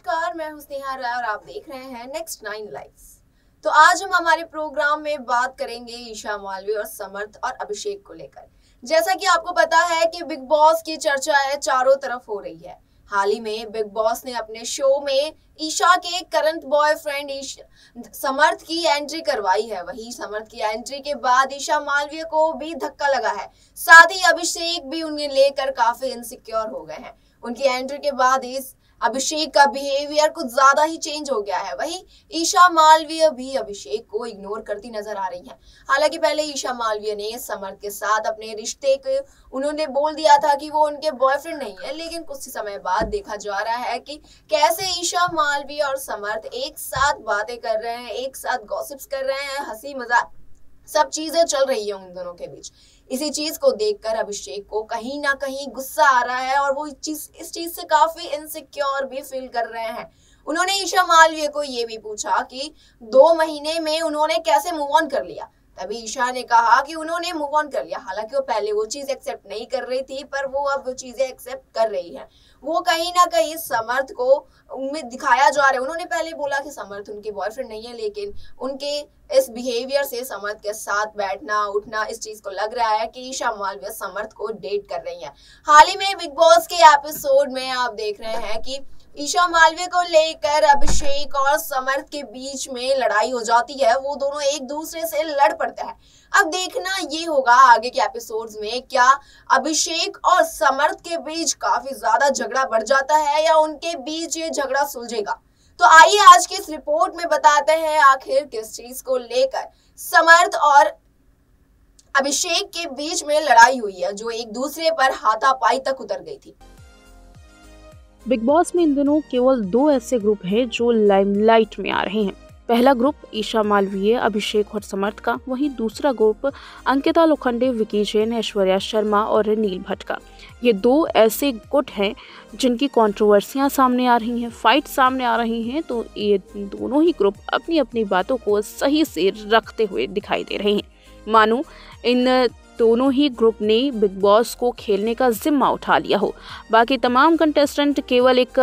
नमस्कार, मैं हूं स्नेहा राय और आप देख रहे हैं नेक्स्ट 9 लाइव्स। तो आज हम हमारे प्रोग्राम में बात करेंगे ईशा मालवी और समर्थ और अभिषेक को लेकर। जैसा कि आपको पता है कि बिग बॉस की चर्चा है चारों तरफ हो रही है। हाल ही में बिग बॉस ने अपने शो में ईशा के करंट बॉयफ्रेंड समर्थ की एंट्री करवाई है। वहीं समर्थ की एंट्री के बाद ईशा मालवीय को भी धक्का लगा है। साथ ही अभिषेक भी उन्हें लेकर काफी इनसिक्योर हो गए हैं। उनकी एंट्री के बाद इस अभिषेक का बिहेवियर कुछ ज्यादा ही चेंज हो गया है। वहीं ईशा मालवीय भी अभिषेक को इग्नोर करती नजर आ रही हैं। हालांकि पहले ईशा मालवीय ने समर्थ के साथ अपने रिश्ते को उन्होंने बोल दिया था कि वो उनके बॉयफ्रेंड नहीं है, लेकिन कुछ समय बाद देखा जा रहा है कि कैसे ईशा मालवीय और समर्थ एक साथ बातें कर रहे हैं, एक साथ गॉसिप्स कर रहे हैं, हंसी मजाक सब चीजें चल रही है उन दोनों के बीच। इसी चीज को देखकर अभिषेक को कहीं ना कहीं गुस्सा आ रहा है और वो इस चीज से काफी इनसिक्योर भी फील कर रहे हैं। उन्होंने ईशा मालवीय को ये भी पूछा कि 2 महीने में उन्होंने कैसे मूव ऑन कर लिया। तभी ईशा ने कहा कि उन्होंने मूव ऑन कर लिया। हालांकि वो पहले वो चीज एक्सेप्ट नहीं कर रही थी, पर वो अब वो चीजें एक्सेप्ट कर रही है। वो कहीं ना कहीं समर्थ को उम्मीद दिखाया जा रहा है। उन्होंने पहले बोला कि समर्थ उनके बॉयफ्रेंड नहीं है, लेकिन उनके इस बिहेवियर से समर्थ के साथ बैठना उठना इस चीज को लग रहा है कि ईशा मालवीय समर्थ को डेट कर रही है। हाल ही में बिग बॉस के एपिसोड में आप देख रहे हैं कि ईशा मालवीय को लेकर अभिषेक और समर्थ के बीच में लड़ाई हो जाती है। वो दोनों एक दूसरे से लड़ पड़ते हैं। अब देखना ये होगा आगे के एपिसोड्स में क्या अभिषेक और समर्थ के बीच काफी ज्यादा झगड़ा बढ़ जाता है या उनके बीच ये झगड़ा सुलझेगा। तो आइए आज की इस रिपोर्ट में बताते हैं आखिर किस चीज को लेकर समर्थ और अभिषेक के बीच में लड़ाई हुई है, जो एक दूसरे पर हाथापाई तक उतर गई थी। बिग बॉस में इन दिनों केवल 2 ऐसे ग्रुप हैं जो लाइमलाइट में आ रहे हैं। पहला ग्रुप ईशा मालवीय, अभिषेक और समर्थ का, वहीं दूसरा ग्रुप अंकिता लोखंडे, विकी जैन, ऐश्वर्या शर्मा और नील भट्ट का। ये 2 ऐसे गुट हैं जिनकी कंट्रोवर्सियां सामने आ रही हैं, फाइट सामने आ रही हैं। तो ये दोनों ही ग्रुप अपनी अपनी बातों को सही से रखते हुए दिखाई दे रहे हैं, मानो इन दोनों ही ग्रुप ने बिग बॉस को खेलने का जिम्मा उठा लिया हो। बाकी तमाम कंटेस्टेंट केवल एक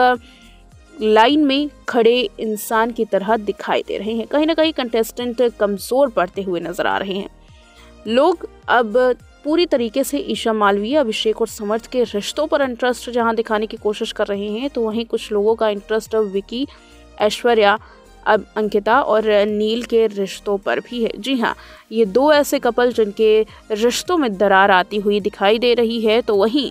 लाइन में खड़े इंसान की तरह दिखाई दे रहे हैं। कहीं ना कहीं कंटेस्टेंट कमजोर पड़ते हुए नजर आ रहे हैं। लोग अब पूरी तरीके से ईशा मालवीय, अभिषेक और समर्थ के रिश्तों पर इंटरेस्ट जहां दिखाने की कोशिश कर रहे हैं, तो वहीं कुछ लोगों का इंटरेस्ट विकी, ऐश्वर्या, अब अंकिता और नील के रिश्तों पर भी है। जी हाँ, ये 2 ऐसे कपल जिनके रिश्तों में दरार आती हुई दिखाई दे रही है। तो वहीं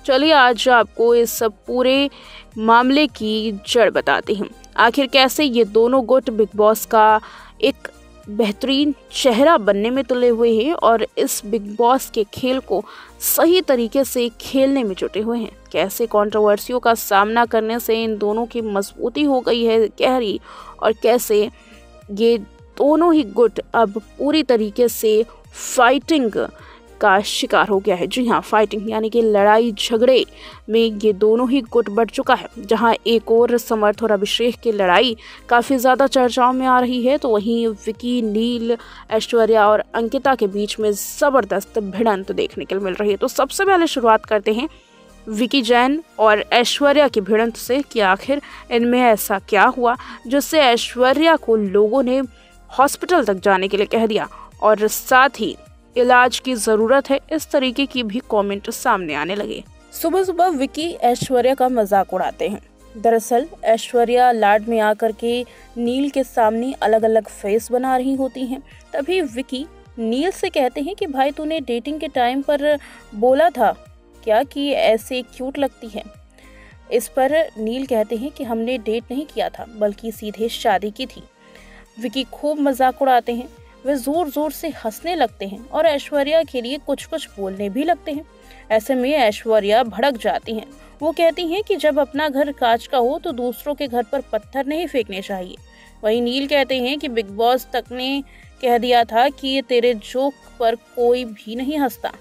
चलिए आज आपको इस पूरे मामले की जड़ बताती हूँ। आखिर कैसे ये दोनों गुट बिग बॉस का एक बेहतरीन चेहरा बनने में तुले हुए हैं और इस बिग बॉस के खेल को सही तरीके से खेलने में जुटे हुए हैं। कैसे कंट्रोवर्सियों का सामना करने से इन दोनों की मजबूती हो गई है गहरी, और कैसे ये दोनों ही गुट अब पूरी तरीके से फाइटिंग का शिकार हो गया है। जी हाँ, फाइटिंग यानी कि लड़ाई झगड़े में ये दोनों ही गुट बढ़ चुका है। जहाँ एक और समर्थ और अभिषेक की लड़ाई काफ़ी ज़्यादा चर्चाओं में आ रही है, तो वहीं विकी, नील, ऐश्वर्या और अंकिता के बीच में ज़बरदस्त भिड़ंत देखने को मिल रही है। तो सबसे पहले शुरुआत करते हैं विकी जैन और ऐश्वर्या की भिड़ंत से कि आखिर इनमें ऐसा क्या हुआ जिससे ऐश्वर्या को लोगों ने हॉस्पिटल तक जाने के लिए कह दिया और साथ ही इलाज की जरूरत है, इस तरीके की भी कमेंट सामने आने लगे। सुबह सुबह विकी ऐश्वर्या का मजाक उड़ाते हैं। दरअसल ऐश्वर्या लाड में आकर के नील के सामने अलग अलग फेस बना रही होती हैं। तभी विकी नील से कहते हैं कि भाई तूने डेटिंग के टाइम पर बोला था क्या कि ऐसे क्यूट लगती है। इस पर नील कहते हैं कि हमने डेट नहीं किया था बल्कि सीधे शादी की थी। विकी खूब मजाक उड़ाते हैं, वे जोर जोर से हंसने लगते हैं और ऐश्वर्या के लिए कुछ कुछ बोलने भी लगते हैं। ऐसे में ऐश्वर्या भड़क जाती हैं। वो कहती हैं कि जब अपना घर कांच का हो तो दूसरों के घर पर पत्थर नहीं फेंकने चाहिए। वहीं नील कहते हैं कि बिग बॉस तक ने कह दिया था कि तेरे जोक पर कोई भी नहीं हंसता।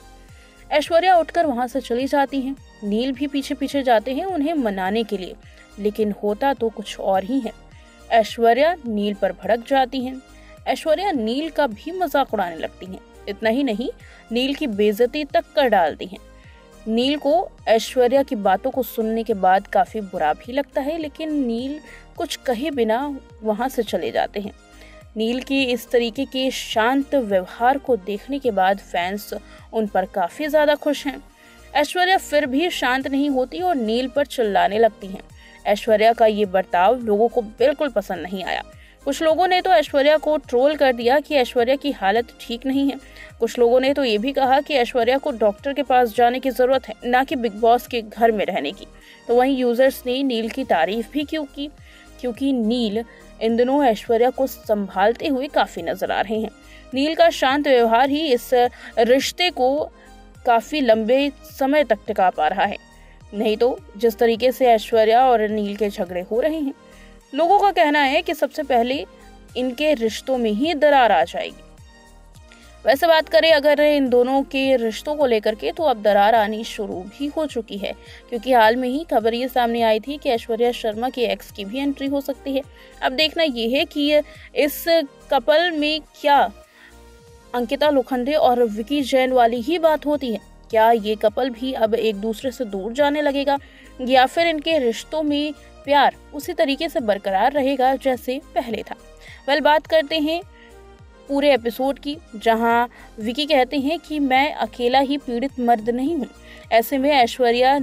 ऐश्वर्या उठकर वहां से चली जाती हैं। नील भी पीछे पीछे जाते हैं उन्हें मनाने के लिए, लेकिन होता तो कुछ और ही है। ऐश्वर्या नील पर भड़क जाती हैं। ऐश्वर्या नील का भी मजाक उड़ाने लगती हैं। इतना ही नहीं, नील की बेइज्जती तक कर डालती हैं। नील को ऐश्वर्या की बातों को सुनने के बाद काफी बुरा भी लगता है, लेकिन नील कुछ कहे बिना वहां से चले जाते हैं। नील की इस तरीके के शांत व्यवहार को देखने के बाद फैंस उन पर काफी ज्यादा खुश हैं। ऐश्वर्या फिर भी शांत नहीं होती और नील पर चिल्लाने लगती हैं। ऐश्वर्या का ये बर्ताव लोगों को बिल्कुल पसंद नहीं आया। कुछ लोगों ने तो ऐश्वर्या को ट्रोल कर दिया कि ऐश्वर्या की हालत ठीक नहीं है। कुछ लोगों ने तो ये भी कहा कि ऐश्वर्या को डॉक्टर के पास जाने की जरूरत है, ना कि बिग बॉस के घर में रहने की। तो वहीं यूजर्स ने नील की तारीफ भी क्यों की, क्योंकि नील इन दिनों ऐश्वर्या को संभालते हुए काफी नजर आ रहे हैं। नील का शांत व्यवहार ही इस रिश्ते को काफी लंबे समय तक टिका पा रहा है। नहीं तो जिस तरीके से ऐश्वर्या और नील के झगड़े हो रहे हैं, लोगों का कहना है कि सबसे पहले इनके रिश्तों में ही दरार आ जाएगी। वैसे बात करें अगर इन दोनों के रिश्तों को लेकर के, तो अब दरार आनी शुरू भी हो चुकी है, क्योंकि हाल में ही खबर ये सामने आई थी कि ऐश्वर्या शर्मा के एक्स की भी एंट्री हो सकती है। अब देखना ये है कि इस कपल में क्या अंकिता लोखंडे और विकी जैन वाली ही बात होती है। क्या ये कपल भी अब एक दूसरे से दूर जाने लगेगा, या फिर इनके रिश्तों में प्यार उसी तरीके से बरकरार रहेगा जैसे पहले था। बात करते हैं पूरे एपिसोड की, जहां विकी कहते हैं कि मैं अकेला ही पीड़ित मर्द नहीं हूं। ऐसे में ऐश्वर्या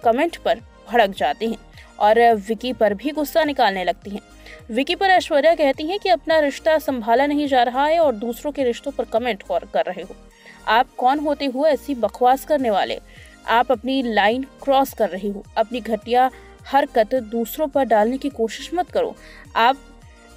कमेंट पर भड़क जाती हैं और विकी पर भी गुस्सा निकालने लगती हैं। विकी पर ऐश्वर्या कहती हैं कि अपना रिश्ता संभाला नहीं जा रहा है और दूसरों के रिश्तों पर कमेंट कर रहे हो। आप कौन होते हो ऐसी बकवास करने वाले? आप अपनी लाइन क्रॉस कर रहे हो। अपनी घटिया हरकत दूसरों पर डालने की कोशिश मत करो। आप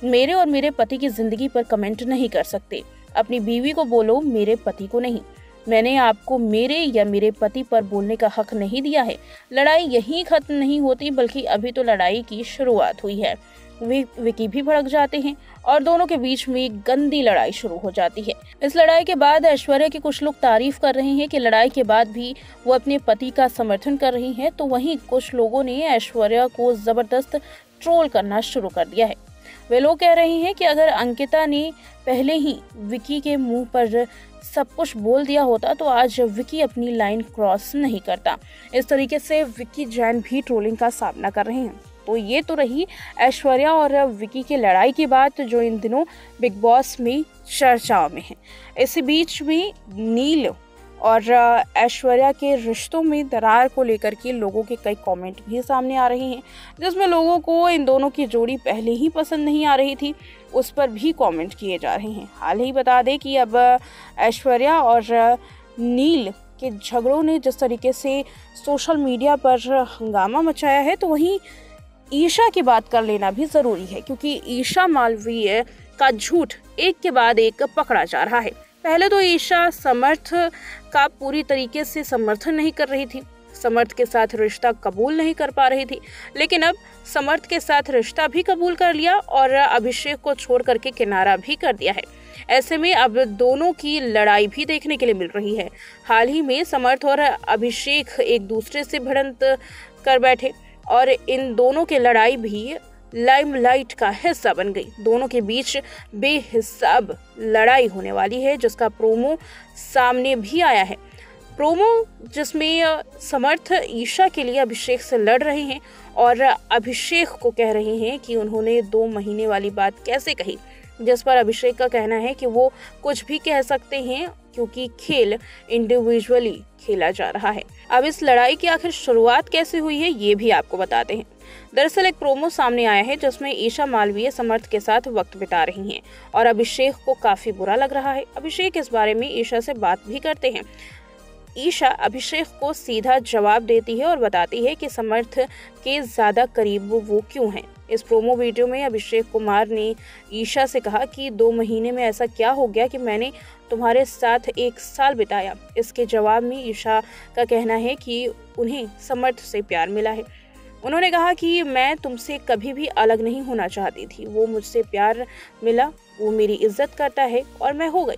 मेरे और मेरे पति की जिंदगी पर कमेंट नहीं कर सकते। अपनी बीवी को बोलो, मेरे पति को नहीं। मैंने आपको मेरे या मेरे पति पर बोलने का हक नहीं दिया है। लड़ाई यहीं खत्म नहीं होती, बल्कि अभी तो लड़ाई की शुरुआत हुई है। विकी भी भड़क जाते हैं और दोनों के बीच में गंदी लड़ाई शुरू हो जाती है। इस लड़ाई के बाद ऐश्वर्या के कुछ लोग तारीफ कर रहे हैं कि लड़ाई के बाद भी वो अपने पति का समर्थन कर रही हैं, तो वहीं कुछ लोगों ने ऐश्वर्या को जबरदस्त ट्रोल करना शुरू कर दिया है। वे लोग कह रहे हैं कि अगर अंकिता ने पहले ही विकी के मुंह पर सब कुछ बोल दिया होता तो आज विकी अपनी लाइन क्रॉस नहीं करता। इस तरीके से विकी जैन भी ट्रोलिंग का सामना कर रहे हैं। तो ये तो रही ऐश्वर्या और विकी की लड़ाई की बात, जो इन दिनों बिग बॉस में चर्चाओं में है। इसी बीच में नील और ऐश्वर्या के रिश्तों में दरार को लेकर के लोगों के कई कमेंट भी सामने आ रहे हैं, जिसमें लोगों को इन दोनों की जोड़ी पहले ही पसंद नहीं आ रही थी, उस पर भी कमेंट किए जा रहे हैं। हाल ही बता दें कि अब ऐश्वर्या और नील के झगड़ों ने जिस तरीके से सोशल मीडिया पर हंगामा मचाया है, तो वहीं ईशा की बात कर लेना भी जरूरी है, क्योंकि ईशा मालवीय का झूठ एक के बाद एक पकड़ा जा रहा है। पहले तो ईशा समर्थ का पूरी तरीके से समर्थन नहीं कर रही थी, समर्थ के साथ रिश्ता कबूल नहीं कर पा रही थी, लेकिन अब समर्थ के साथ रिश्ता भी कबूल कर लिया और अभिषेक को छोड़ करके किनारा भी कर दिया है। ऐसे में अब दोनों की लड़ाई भी देखने के लिए मिल रही है। हाल ही में समर्थ और अभिषेक एक दूसरे से भिड़ंत कर बैठे और इन दोनों की लड़ाई भी लाइमलाइट का हिस्सा बन गई। दोनों के बीच बेहिसाब लड़ाई होने वाली है, जिसका प्रोमो सामने भी आया है। प्रोमो जिसमें समर्थ ईशा के लिए अभिषेक से लड़ रहे हैं और अभिषेक को कह रहे हैं कि उन्होंने 2 महीने वाली बात कैसे कही, जिस पर अभिषेक का कहना है कि वो कुछ भी कह सकते हैं क्योंकि खेल इंडिविजुअली खेला जा रहा है। अब इस लड़ाई की आखिर शुरुआत कैसे हुई है, ये भी आपको बताते हैं। दरअसल एक प्रोमो सामने आया है जिसमें ईशा मालवीय समर्थ के साथ वक्त बिता रही हैं और अभिषेक को काफी बुरा लग रहा है। अभिषेक इस बारे में ईशा से बात भी करते हैं। ईशा अभिषेक को सीधा जवाब देती है और बताती है कि समर्थ के ज्यादा करीब वो क्यों हैं। इस प्रोमो वीडियो में अभिषेक कुमार ने ईशा से कहा कि 2 महीने में ऐसा क्या हो गया कि मैंने तुम्हारे साथ 1 साल बिताया। इसके जवाब में ईशा का कहना है कि उन्हें समर्थ से प्यार मिला है। उन्होंने कहा कि मैं तुमसे कभी भी अलग नहीं होना चाहती थी, वो मुझसे प्यार मिला, वो मेरी इज्जत करता है और मैं हो गई।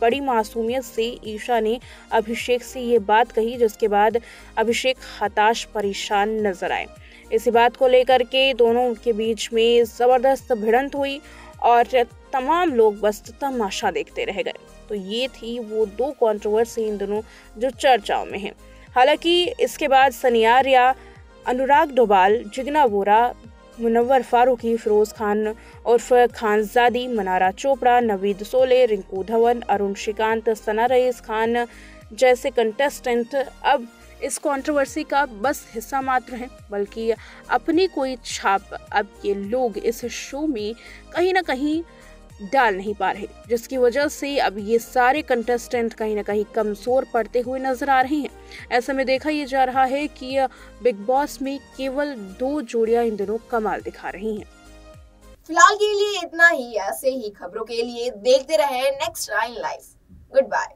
बड़ी मासूमियत से ईशा ने अभिषेक से ये बात कही, जिसके बाद अभिषेक हताश परेशान नजर आए। इसी बात को लेकर के दोनों के बीच में जबरदस्त भिड़ंत हुई और तमाम लोग बस तमाशा देखते रह गए। तो ये थी वो 2 कंट्रोवर्सी इन दिनों जो चर्चाओं में है। हालांकि इसके बाद सनी आर्या, अनुराग डोभाल, जिग्ना बोरा, मुनव्वर फारूकी, फिरोज खान उर्फ खानजादी, मनारा चोपड़ा, नवीद सोले, रिंकू धवन, अरुण श्रीकांत, सना रईस खान जैसे कंटेस्टेंट अब इस कंट्रोवर्सी का बस हिस्सा मात्र हैं, बल्कि अपनी कोई छाप अब ये लोग इस शो में कहीं ना कहीं डाल नहीं पा रहे, जिसकी वजह से अब ये सारे कंटेस्टेंट कहीं ना कहीं कमजोर पड़ते हुए नजर आ रहे हैं। ऐसे में देखा ये जा रहा है कि बिग बॉस में केवल 2 जोड़ियां इन दिनों कमाल दिखा रही हैं। फिलहाल के लिए इतना ही। ऐसे ही खबरों के लिए देखते रहे नेक्स्ट 9 लाइव। Good bye.